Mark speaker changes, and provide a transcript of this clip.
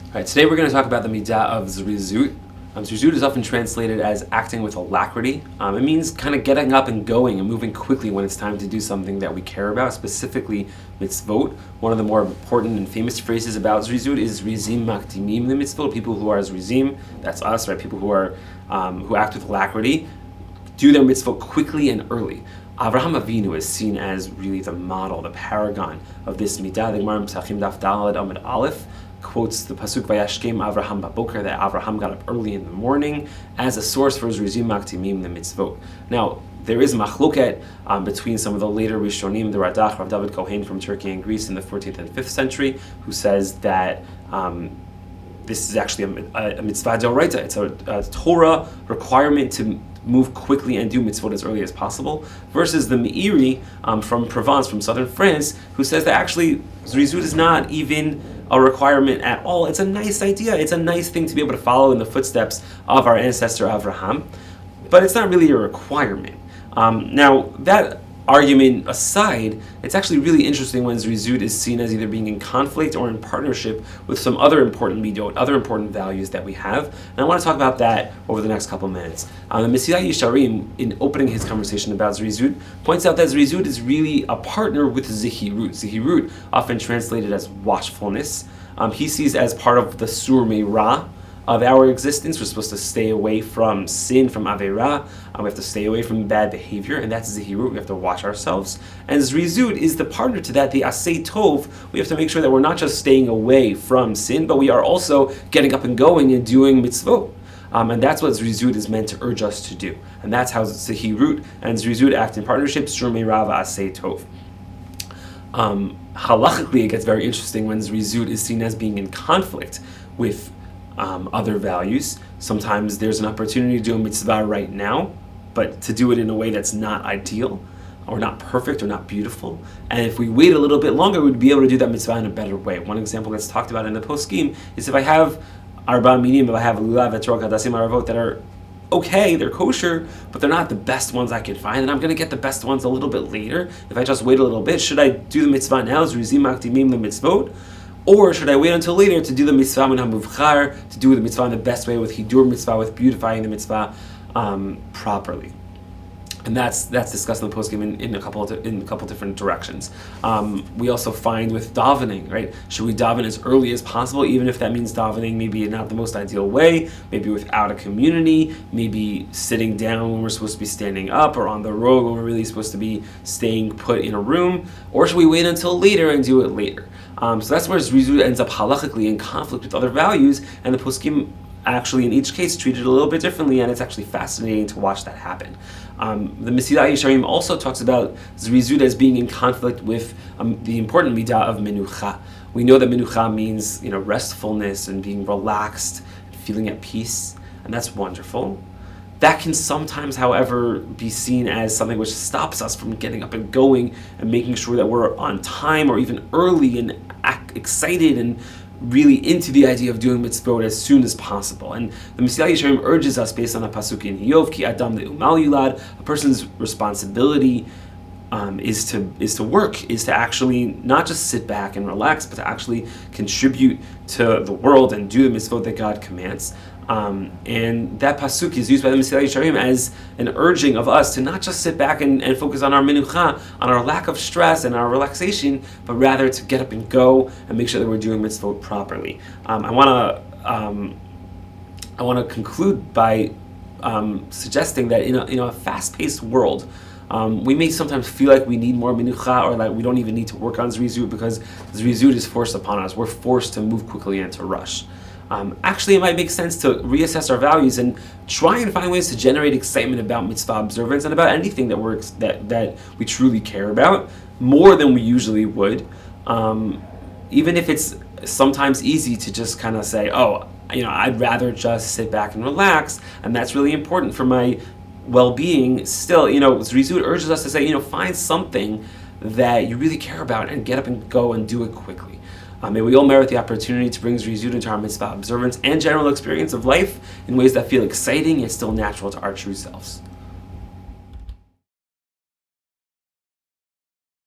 Speaker 1: All right, today we're going to talk about the midah of Zerizut. Zerizut is often translated as acting with alacrity. It means kind of getting up and going and moving quickly when it's time to do something that we care about, specifically mitzvot. One of the more important and famous phrases about Zerizut is Rizim makdimim the mitzvot. People who are Zerizim, that's us, right? People who are who act with alacrity, do their mitzvot quickly and early. Avraham Avinu is seen as really the model, the paragon of this midah. The Gemara in Pesachim Daf Daled Amud Aleph quotes the pasuk Vayashkem Avraham Baboker, that Avraham got up early in the morning, as a source for Zerizim Maktimim the mitzvot. Now, there is machloket between some of the later Rishonim, the Radach, Rav David Kohen from Turkey and Greece in the 14th and 5th century, who says that this is actually a mitzvah d'oraita. It's a Torah requirement to move quickly and do mitzvot as early as possible, versus the Meiri from Provence, from southern France, who says that actually Zerizut is not even a requirement at all. It's a nice idea. It's a nice thing to be able to follow in the footsteps of our ancestor Avraham, but it's not really a requirement. Now, that argument aside, it's actually really interesting when Zerizut is seen as either being in conflict or in partnership with some other important middot, other important values that we have. And I want to talk about that over the next couple minutes. The Mesilat Yesharim, in opening his conversation about Zerizut, points out that Zerizut is really a partner with Zehirut. Zehirut, often translated as watchfulness, he sees as part of the Sur Meirah of our existence. We're supposed to stay away from sin, from Aveirah. We have to stay away from bad behavior, and that's Zehirut. We have to watch ourselves. And Zerizut is the partner to that, the Asay Tov. We have to make sure that we're not just staying away from sin, but we are also getting up and going and doing mitzvot. And that's what Zerizut is meant to urge us to do. And that's how Zehirut and Zerizut act in partnership, Sur Meirah Asay Tov. Halachically, it gets very interesting when Zerizut is seen as being in conflict with other values. Sometimes there's an opportunity to do a mitzvah right now, but to do it in a way that's not ideal, or not perfect, or not beautiful. And if we wait a little bit longer, we'd be able to do that mitzvah in a better way. One example that's talked about in the poskim is if I have arba minim, if I have lulav, etrog, hadassim, aravot that are okay, they're kosher, but they're not the best ones I can find, and I'm going to get the best ones a little bit later. If I just wait a little bit, should I do the mitzvah now, Zerizim makdimim the mitzvot? Or should I wait until later to do the mitzvah min hamuvchar, to do the mitzvah in the best way, with hidur mitzvah, with beautifying the mitzvah properly? And that's discussed in the postgame in a couple different directions. We also find with davening, right? Should we daven as early as possible, even if that means davening maybe not the most ideal way, maybe without a community, maybe sitting down when we're supposed to be standing up, or on the road when we're really supposed to be staying put in a room? Or should we wait until later and do it later? So that's where Zerizut ends up halachically in conflict with other values, and the poskim actually in each case treat it a little bit differently, and it's actually fascinating to watch that happen. The Mesilat Yesharim also talks about Zerizut as being in conflict with the important midah of menucha. We know that menucha means restfulness and being relaxed, feeling at peace, and that's wonderful. That can sometimes, however, be seen as something which stops us from getting up and going and making sure that we're on time, or even early and excited and really into the idea of doing mitzvot as soon as possible. And the Mesilat Yesharim urges us, based on a pasuk in Iyov, ki adam le'umal yulad, a person's responsibility is to work, is to actually not just sit back and relax, but to actually contribute to the world and do the mitzvot that God commands. And that pasuk is used by the Mesilat Yesharim as an urging of us to not just sit back and focus on our menucha, on our lack of stress and our relaxation, but rather to get up and go and make sure that we're doing mitzvot properly. I want to conclude by suggesting that in a fast-paced world, we may sometimes feel like we need more menucha, or that we don't even need to work on Zerizut because Zerizut is forced upon us. We're forced to move quickly and to rush. Actually, it might make sense to reassess our values and try and find ways to generate excitement about mitzvah observance and about anything that we truly care about, more than we usually would. Even if it's sometimes easy to just kind of say, I'd rather just sit back and relax, and that's really important for my well-being. Still, Zerizut urges us to say, find something that you really care about and get up and go and do it quickly. May we all merit the opportunity to bring Zerizut into our mitzvah observance and general experience of life in ways that feel exciting yet still natural to our true selves.